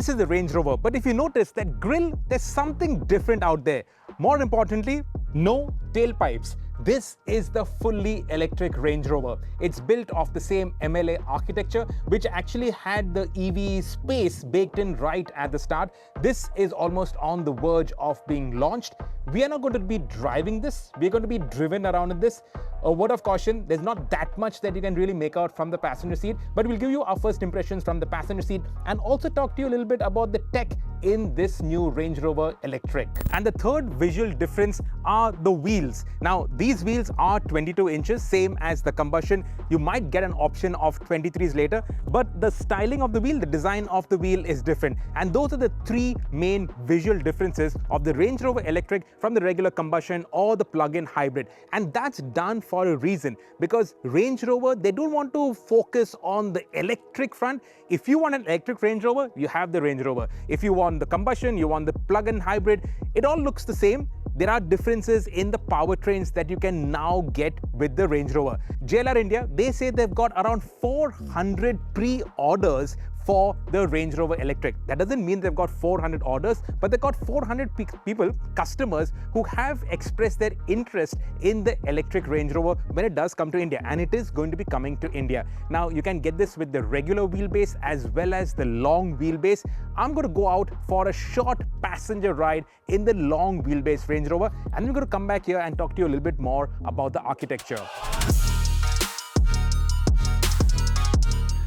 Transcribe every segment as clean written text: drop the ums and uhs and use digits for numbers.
this is the Range Rover. But if you notice that grille, there's something different out there. More importantly, no tailpipes. This is the fully electric Range Rover. It's built off the same MLA architecture, which actually had the EV space baked in right at the start. This is almost on the verge of being launched. We are not going to be driving this. We're going to be driven around in this. A word of caution, there's not that much that you can really make out from the passenger seat, but we'll give you our first impressions from the passenger seat and also talk to you a little bit about the tech in this new Range Rover Electric. And the third visual difference are the wheels. Now, these wheels are 22 inches, same as the combustion. You might get an option of 23s later, but the styling of the wheel, the design of the wheel is different. And those are the three main visual differences of the Range Rover Electric from the regular combustion or the plug-in hybrid. And that's done for a reason, because Range Rover, they don't want to focus on the electric front. If you want an electric Range Rover, you have the Range Rover. If you want the combustion, you want the plug-in hybrid, it all looks the same. There are differences in the powertrains that you can now get with the Range Rover. JLR India, they say they've got around 400 pre-orders for the Range Rover Electric. That doesn't mean they've got 400 orders, but they've got 400 people, customers, who have expressed their interest in the electric Range Rover when it does come to India, and it is going to be coming to India. Now, you can get this with the regular wheelbase as well as the long wheelbase. I'm going to go out for a short passenger ride in the long wheelbase Range Rover, and I'm going to come back here and talk to you a little bit more about the architecture.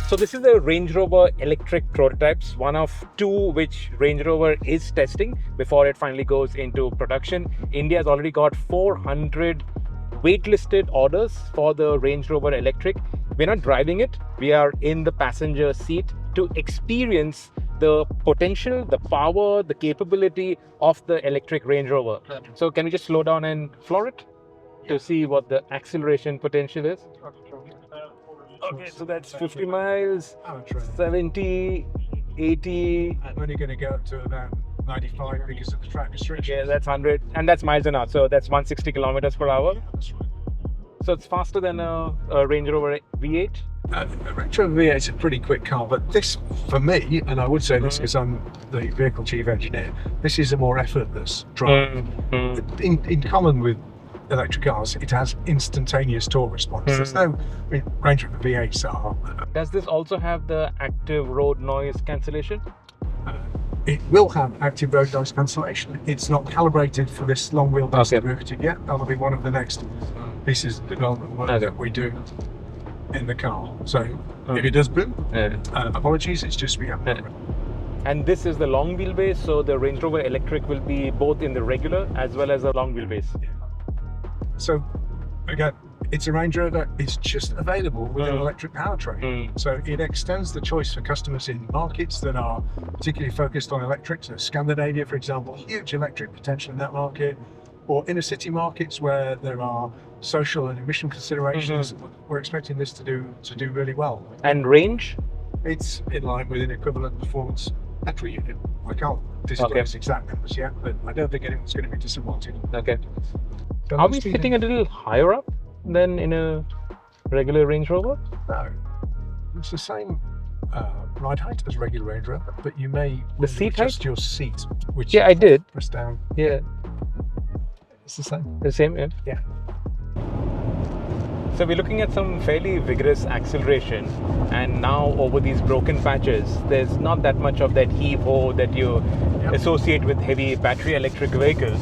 So this is the Range Rover Electric prototypes, one of two which Range Rover is testing before it finally goes into production. India has already got 400 waitlisted orders for the Range Rover Electric. We're not driving it, we are in the passenger seat to experience the potential, the power, the capability of the electric Range Rover. So can we just slow down and floor it to see what the acceleration potential is? Okay, so that's 50 miles, 70, 80. I'm only going to go up to about 95 because of the track restriction. Yeah, that's 100, and that's miles an hour, so that's 160 kilometers per hour. Yeah, that's right. So it's faster than a Range Rover V8? A Range Rover V8 is a pretty quick car, but this, for me, and I would say this because I'm the vehicle chief engineer, this is a more effortless drive. In common with electric cars, it has instantaneous torque response. There's no, Range Rover V8s are. Does this also have the active road noise cancellation? It will have active road noise cancellation. It's not calibrated for this long wheelbase derivative yet. That'll be one of the next pieces of development work that we do in the car. So if it does boom, apologies, it's just we haven't. And this is the long wheelbase, so the Range Rover Electric will be both in the regular as well as the long wheelbase. Yeah. So again, it's a Range Rover, it's just available with an electric powertrain. So it extends the choice for customers in markets that are particularly focused on electric. So Scandinavia, for example, huge electric potential in that market, or inner city markets where there are social and emission considerations. We're expecting this to do really well. And range? It's in line with an equivalent performance petrol unit. I can't disclose exact numbers yet, but I don't think anyone's going to be disappointed. Okay. Are we sitting a little higher up than in a regular Range Rover? No. It's the same ride height as regular Range Rover, but you may adjust your seat, which I did. Press down. Yeah. It's the same. The same, yeah? Yeah. So we're looking at some fairly vigorous acceleration, and now over these broken patches, there's not that much of that heave-ho that you associate with heavy battery electric vehicles.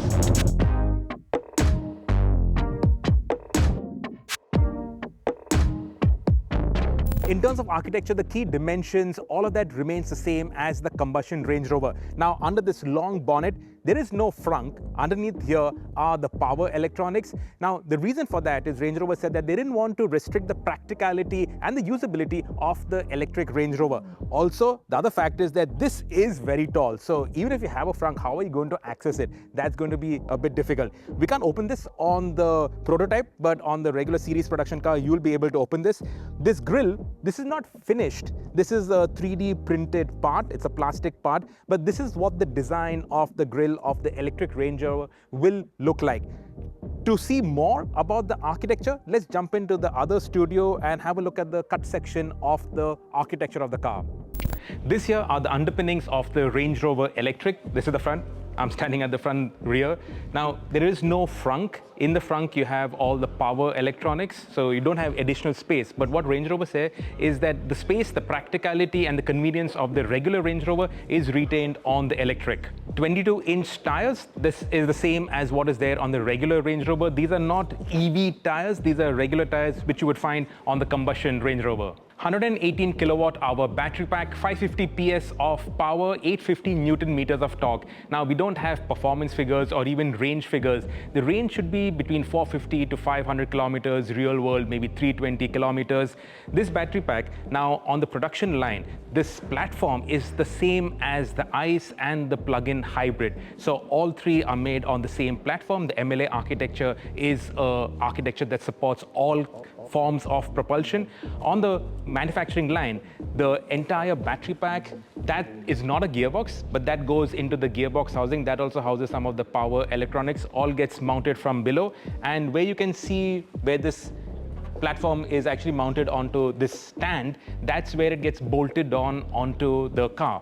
In terms of architecture, the key dimensions, all of that remains the same as the combustion Range Rover. Now, under this long bonnet, there is no frunk. Underneath here are the power electronics. Now, the reason for that is Range Rover said that they didn't want to restrict the practicality and the usability of the electric Range Rover. Also, the other fact is that this is very tall. So even if you have a frunk, how are you going to access it? That's going to be a bit difficult. We can't open this on the prototype, but on the regular series production car, you'll be able to open this. This grille, this is not finished. This is a 3D printed part. It's a plastic part, but this is what the design of the grille of the electric Range Rover will look like. To see more about the architecture, let's jump into the other studio and have a look at the cut section of the architecture of the car. This here are the underpinnings of the Range Rover Electric. This is the front. I'm standing at the front rear. Now, there is no frunk. In the frunk, you have all the power electronics, so you don't have additional space. But what Range Rover say is that the space, the practicality, and the convenience of the regular Range Rover is retained on the electric. 22-inch tires. This is the same as what is there on the regular Range Rover. These are not EV tires. These are regular tires which you would find on the combustion Range Rover. 118 kilowatt hour battery pack, 550 PS of power, 850 Newton meters of torque. Now, we don't have performance figures or even range figures. The range should be between 450 to 500 kilometers, real world maybe 320 kilometers. This battery pack, now on the production line, this platform is the same as the ICE and the plug-in hybrid. So all three are made on the same platform. The MLA architecture is an architecture that supports all forms of propulsion. On the manufacturing line, the entire battery pack, that is not a gearbox, but that goes into the gearbox housing. That also houses some of the power electronics, all gets mounted from below. And where you can see where this platform is actually mounted onto this stand, that's where it gets bolted on onto the car.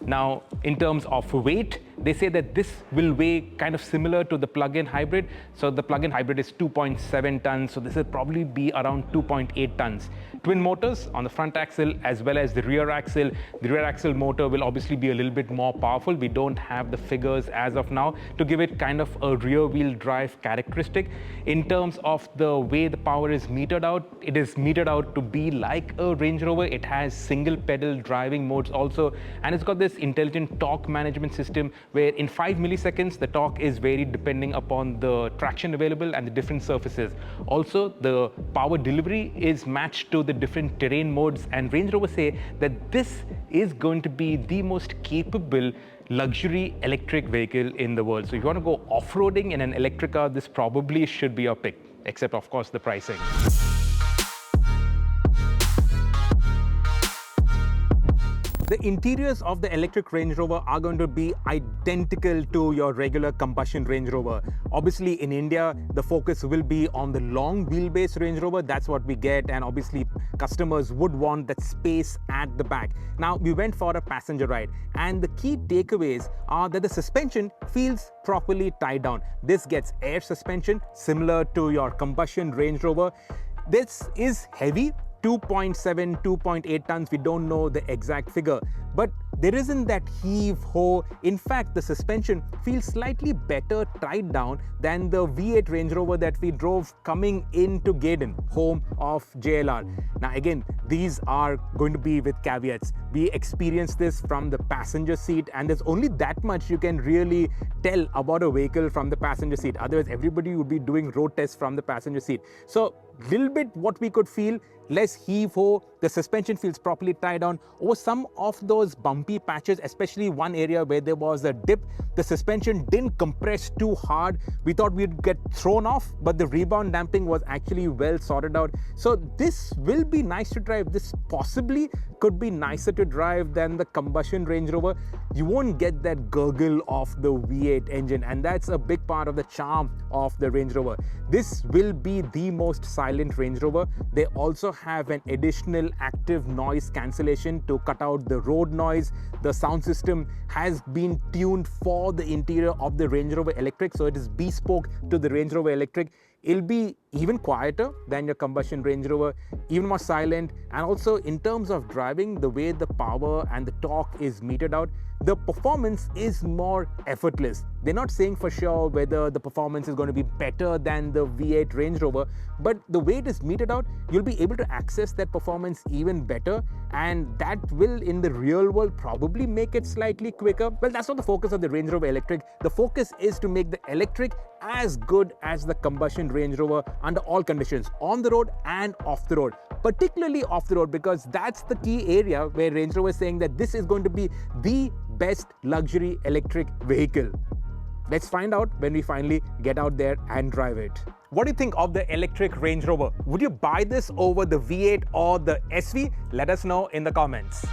Now, in terms of weight, they say that this will weigh kind of similar to the plug-in hybrid. So the plug-in hybrid is 2.7 tons, so this will probably be around 2.8 tons. Twin motors on the front axle as well as the rear axle. The rear axle motor will obviously be a little bit more powerful. We don't have the figures as of now to give it kind of a rear-wheel drive characteristic. In terms of the way the power is metered out, it is metered out to be like a Range Rover. It has single pedal driving modes also, and it's got this intelligent torque management system where in 5 milliseconds the torque is varied depending upon the traction available and the different surfaces. Also, the power delivery is matched to the different terrain modes, and Range Rover say that this is going to be the most capable luxury electric vehicle in the world. So if you want to go off-roading in an electric car, this probably should be your pick, except of course the pricing. The interiors of the electric Range Rover are going to be identical to your regular combustion Range Rover. Obviously, in India, the focus will be on the long wheelbase Range Rover. That's what we get, and obviously, customers would want that space at the back. Now, we went for a passenger ride, and the key takeaways are that the suspension feels properly tied down. This gets air suspension, similar to your combustion Range Rover. This is heavy. 2.7, 2.8 tons, we don't know the exact figure, but there isn't that heave-ho. In fact, the suspension feels slightly better tied down than the V8 Range Rover that we drove coming into Gaydon, home of JLR. Now again, these are going to be with caveats. We experienced this from the passenger seat, and there's only that much you can really tell about a vehicle from the passenger seat. Otherwise, everybody would be doing road tests from the passenger seat. So, little bit what we could feel, less heave-ho, the suspension feels properly tied down. Over some of those bumpy patches, especially one area where there was a dip, the suspension didn't compress too hard. We thought we'd get thrown off, but the rebound damping was actually well sorted out. So this will be nice to drive. This possibly could be nicer to drive than the combustion Range Rover. You won't get that gurgle of the V8 engine, and that's a big part of the charm of the Range Rover. This will be the most silent Range Rover. They also have an additional active noise cancellation to cut out the road noise. The sound system has been tuned for the interior of the Range Rover Electric, so it is bespoke to the Range Rover Electric. It'll be even quieter than your combustion Range Rover, even more silent, and also in terms of driving, the way the power and the torque is metered out, the performance is more effortless. They're not saying for sure whether the performance is going to be better than the V8 Range Rover, but the way it is metered out, you'll be able to access that performance even better, and that will in the real world probably make it slightly quicker. Well, that's not the focus of the Range Rover Electric. The focus is to make the electric as good as the combustion Range Rover under all conditions, on the road and off the road, particularly off the road, because that's the key area where Range Rover is saying that this is going to be the best luxury electric vehicle. Let's find out when we finally get out there and drive it. What do you think of the electric Range Rover? Would you buy this over the V8 or the SV? Let us know in the comments.